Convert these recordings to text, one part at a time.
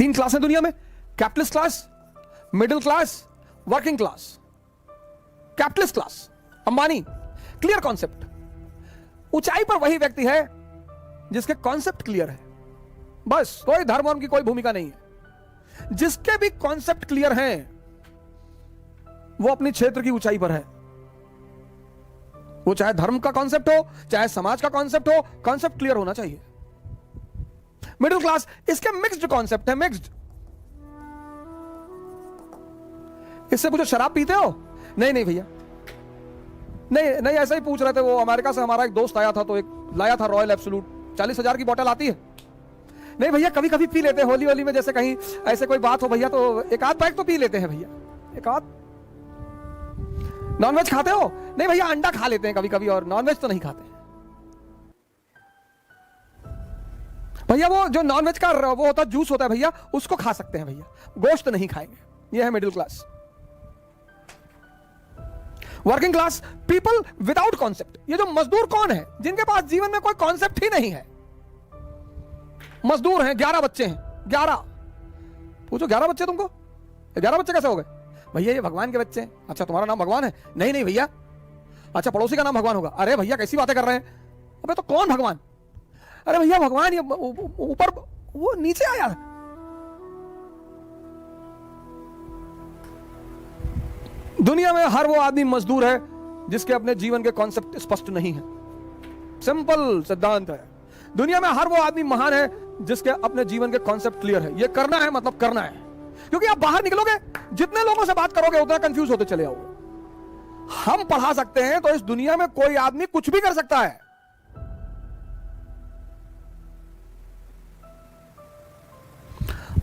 तीन क्लास है दुनिया में, capitalist class, middle class, working class. Capitalist class, Ambani, clear concept. ऊंचाई पर वही व्यक्ति है जिसके कॉन्सेप्ट क्लियर है, बस कोई धर्म वर्म की कोई भूमिका नहीं है। जिसके भी कॉन्सेप्ट क्लियर हैं वो अपनी क्षेत्र की ऊंचाई पर है। वो चाहे धर्म का कॉन्सेप्ट हो, चाहे समाज का कॉन्सेप्ट हो, कॉन्सेप्ट क्लियर होना चाहिए। मिडिल क्लास, इसके मिक्स्ड कॉन्सेप्ट है, मिक्स्ड। इससे पूछो शराब पीते हो? नहीं नहीं भैया, नहीं नहीं, ऐसा ही पूछ रहे थे। वो अमेरिका से हमारा एक दोस्त आया था तो एक लाया था रॉयल एब्सोल्यूट, 40,000 की बोतल आती है। नहीं भैया, कभी कभी पी लेते हैं, होली होली में जैसे कहीं ऐसे कोई बात हो भैया तो एक आध पैक तो पी लेते हैं भैया, एक आध। नॉनवेज खाते हो? नहीं भैया, अंडा खा लेते हैं कभी कभी, और नॉनवेज तो नहीं खाते भैया। वो जो नॉनवेज का वो होता है, जूस होता है भैया, उसको खा सकते हैं भैया, गोश्त नहीं खाएंगे। ये है middle class. Working class, people without concept. ये जो मजदूर कौन है? जिनके पास जीवन में कोई कॉन्सेप्ट ही नहीं है। मजदूर हैं, 11 बच्चे हैं, 11। पूछो 11 बच्चे तुमको? 11 बच्चे कैसे हो गए? भैया ये भगवान के बच्चे हैं। अच्छा, तुम्हारा नाम भगवान है? नहीं नहीं भैया। अच्छा, पड़ोसी का नाम भगवान होगा? अरे भैया कैसी बातें कर रहे हैं? अबे तो कौन भगवान? अरे भैया भगवान ये ऊपर, वो नीचे आया। दुनिया में हर वो आदमी मजदूर है जिसके अपने जीवन के कॉन्सेप्ट स्पष्ट नहीं है। सिंपल सिद्धांत है। दुनिया में हर वो आदमी महान है जिसके अपने जीवन के कॉन्सेप्ट क्लियर है। ये करना है मतलब करना है। क्योंकि आप बाहर निकलोगे, जितने लोगों से बात करोगे उतना कंफ्यूज होते चले आओगे। हम पढ़ा सकते हैं तो इस दुनिया में कोई आदमी कुछ भी कर सकता है।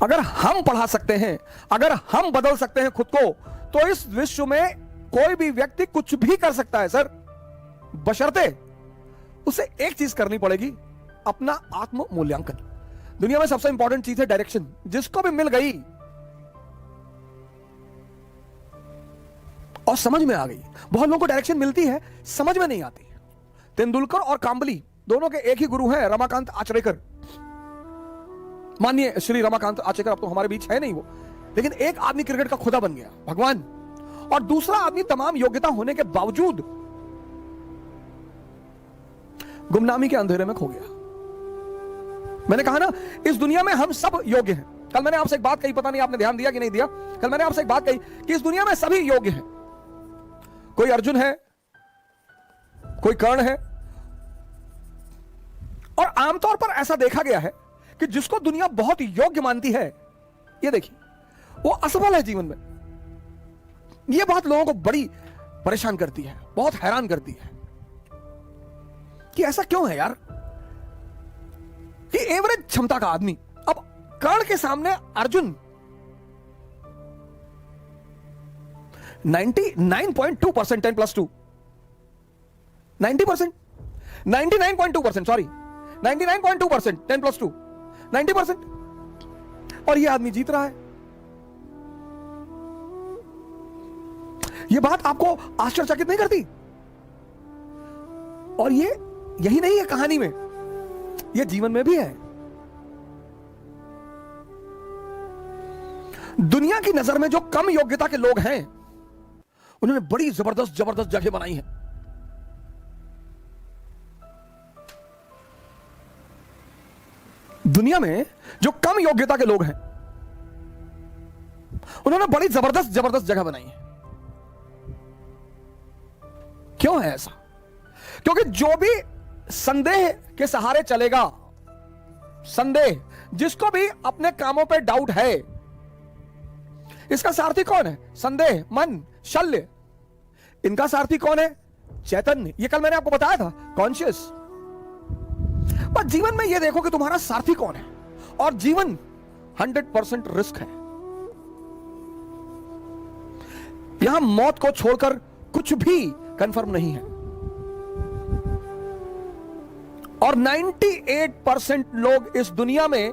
अगर हम पढ़ा सकते हैं, अगर हम बदल सकते हैं खुद को, तो इस विश्व में कोई भी व्यक्ति कुछ भी कर सकता है सर, बशर्ते उसे एक चीज करनी पड़ेगी, अपना आत्म मूल्यांकन। दुनिया में सबसे इंपॉर्टेंट चीज है डायरेक्शन। जिसको भी मिल गई और समझ में आ गई। बहुत लोगों को डायरेक्शन मिलती है, समझ में नहीं आती। तेंदुलकर और कांबली दोनों के एक ही गुरु हैं, रमाकांत आचरेकर। मानिए श्री रमाकांत आचरेकर अब तो हमारे बीच है नहीं वो, लेकिन एक आदमी क्रिकेट का खुदा बन गया, भगवान, और दूसरा आदमी तमाम योग्यता होने के बावजूद गुमनामी के अंधेरे में खो गया। मैंने कहा ना, इस दुनिया में हम सब योग्य हैं। कल मैंने आपसे एक बात कही, पता नहीं आपने ध्यान दिया कि नहीं दिया। कल मैंने आपसे एक बात कही कि इस दुनिया में सभी योग्य हैं। कोई अर्जुन है, कोई कर्ण है, और आमतौर पर ऐसा देखा गया है कि जिसको दुनिया बहुत योग्य मानती है, ये देखिए, वो असफल है जीवन में। यह बात लोगों को बड़ी परेशान करती है, बहुत हैरान करती है कि ऐसा क्यों है यार, कि एवरेज क्षमता का आदमी, अब कर्ण के सामने अर्जुन 99.2%, 10+2 90%, 99.2%, सॉरी 99.2%, 10+2 90%, और यह आदमी जीत रहा है। यह बात आपको आश्चर्यचकित नहीं करती? और ये यही नहीं है कहानी में, यह जीवन में भी है। दुनिया की नजर में जो कम योग्यता के लोग हैं, उन्होंने बड़ी जबरदस्त जबरदस्त जगह बनाई है। दुनिया में जो कम योग्यता के लोग हैं, उन्होंने बड़ी जबरदस्त जबरदस्त जगह बनाई है। क्यों है ऐसा? क्योंकि जो भी संदेह के सहारे चलेगा, संदेह, जिसको भी अपने कामों पे डाउट है, इसका सारथी कौन है? संदेह, मन, शल्य। इनका सारथी कौन है? चैतन्य। ये कल मैंने आपको बताया था, कॉन्शियस। पर जीवन में यह देखो कि तुम्हारा सारथी कौन है। और जीवन 100% रिस्क है। यहां मौत को छोड़कर कुछ भी कंफर्म नहीं है। और 98% लोग इस दुनिया में,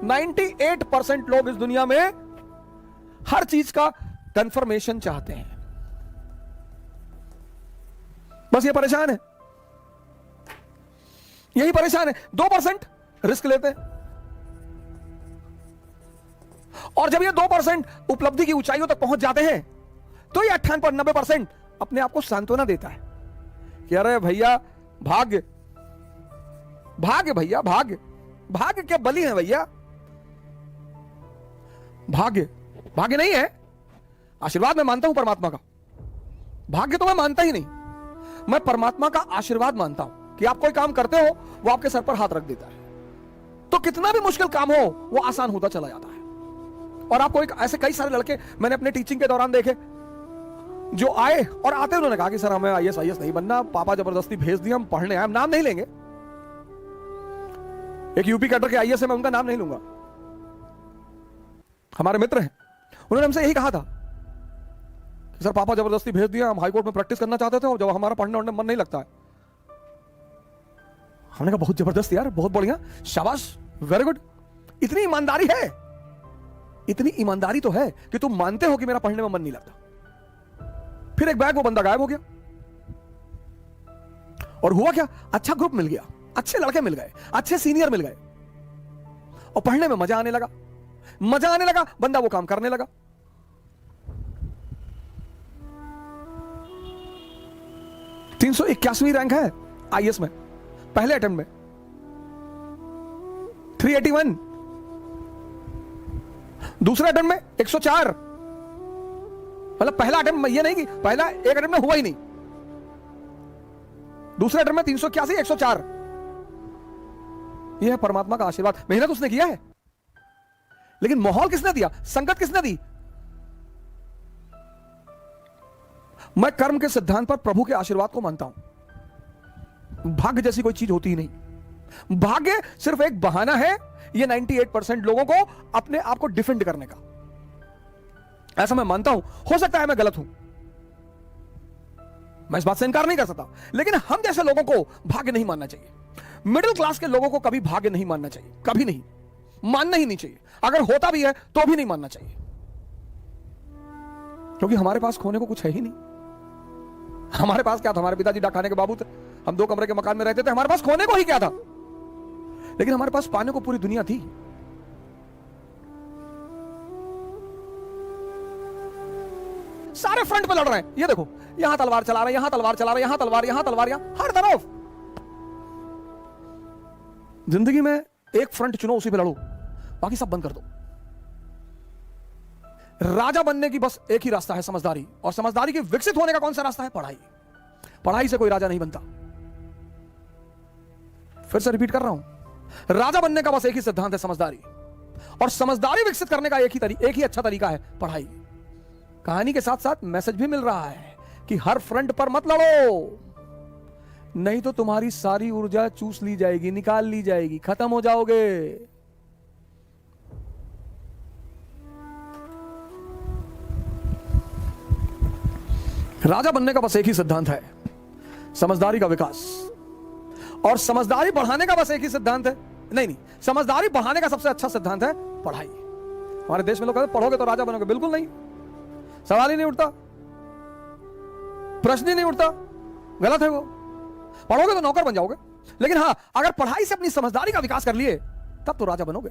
98% लोग इस दुनिया में हर चीज का कंफर्मेशन चाहते हैं। बस ये परेशान है, यही परेशान है। 2% रिस्क लेते हैं, और जब ये 2% उपलब्धि की ऊंचाइयों तक पहुंच जाते हैं तो ये 98-90% अपने आप को सांत्वना देता है कि अरे भैया भाग्य, भाग्य भैया, भाग्य, भाग्य के बलि है भैया, भाग्य, भाग्य नहीं है। आशीर्वाद मैं मानता हूं परमात्मा का, भाग्य तो मैं मानता ही नहीं। मैं परमात्मा का आशीर्वाद मानता हूं कि आप कोई काम करते हो वो आपके सर पर हाथ रख देता है, तो कितना भी मुश्किल काम हो वो आसान होता चला जाता है। और आपको एक ऐसे कई सारे लड़के मैंने अपने टीचिंग के दौरान देखे जो आए और आते उन्होंने कहा कि सर हमें आईएएस नहीं बनना, पापा जबरदस्ती भेज दिया, हम पढ़ने आए। हम नाम नहीं लेंगे, एक यूपी कैडर के आईएएस है, मैं उनका नाम नहीं लूंगा, हमारे मित्र हैं। उन्होंने हमसे यही कहा था कि सर पापा जबरदस्ती भेज दिया, हम हाईकोर्ट में प्रैक्टिस करना चाहते थे और जब हमारा पढ़ने वढ़ने मन नहीं लगता है। हमने कहा बहुत जबरदस्त यार, बहुत बढ़िया, शाबाश, वेरी गुड। इतनी ईमानदारी है, इतनी ईमानदारी तो है कि तुम मानते हो कि मेरा पढ़ने में मन नहीं लगता। फिर एक बैग वो बंदा गायब हो गया और हुआ क्या, अच्छा ग्रुप मिल गया, अच्छे लड़के मिल गए, अच्छे सीनियर मिल गए और पढ़ने में मजा आने लगा, मजा आने लगा, बंदा वो काम करने लगा। (381वीं रैंक है आईएएस में, पहले अटेम्प्ट में 381, दूसरे अटेम्प्ट में 104। मतलब पहला अटेम्प्ट में, ये नहीं कि पहला एक अटेम्प्ट में हुआ ही नहीं, दूसरे अटेम्प्ट में 381, 104। यह है परमात्मा का आशीर्वाद। मेहनत उसने किया है, लेकिन माहौल किसने दिया, संगत किसने दी? मैं कर्म के सिद्धांत पर प्रभु के आशीर्वाद को मानता हूं। भाग्य जैसी कोई चीज होती ही नहीं। भाग्य सिर्फ एक बहाना है ये 98% लोगों को अपने आप को डिफेंड करने का, ऐसा मैं मानता हूं। हो सकता है मैं गलत हूं, मैं इस बात से इनकार नहीं कर सकता, लेकिन हम जैसे लोगों को भाग्य नहीं मानना चाहिए। मिडिल क्लास के लोगों को कभी भाग्य नहीं मानना चाहिए, कभी नहीं, मानना ही नहीं चाहिए। अगर होता भी है तो भी नहीं मानना चाहिए, क्योंकि हमारे पास खोने को कुछ है ही नहीं। हमारे पास क्या था, हमारे पिताजी डाकखाने के बाबू थे, हम 2 कमरे के मकान में रहते थे, हमारे पास खोने को ही क्या था, लेकिन हमारे पास पाने को पूरी दुनिया थी। सारे फ्रंट पे लड़ रहे हैं, ये देखो, यहां तलवार चला रहे हैं, यहां तलवार चला रहे हैं, यहां तलवार, यहां तलवार, यहां हर तरफ। जिंदगी में एक फ्रंट चुनो, उसी पे लड़ो, बाकी सब बंद कर दो। राजा बनने की बस एक ही रास्ता है, समझदारी। और समझदारी के विकसित होने का कौन सा रास्ता है? पढ़ाई। पढ़ाई से कोई राजा नहीं बनता। फिर से रिपीट कर रहा हूं, राजा बनने का बस एक ही सिद्धांत है, समझदारी। और समझदारी विकसित करने का एक ही अच्छा तरीका है, पढ़ाई। कहानी के साथ साथ मैसेज भी मिल रहा है कि हर फ्रंट पर मत लड़ो, नहीं तो तुम्हारी सारी ऊर्जा चूस ली जाएगी, निकाल ली जाएगी, खत्म हो जाओगे। राजा बनने का बस एक ही सिद्धांत है, समझदारी का विकास। और समझदारी बढ़ाने का बस एक ही सिद्धांत है, नहीं, समझदारी बढ़ाने का सबसे अच्छा सिद्धांत है पढ़ाई। हमारे देश में लोग कहते पढ़ोगे तो राजा बनोगे, बिल्कुल नहीं, सवाल ही नहीं उठता, प्रश्न ही नहीं उठता, गलत है वो। पढ़ोगे तो नौकर बन जाओगे, लेकिन हां, अगर पढ़ाई से अपनी समझदारी का विकास कर लिए तब तो राजा बनोगे।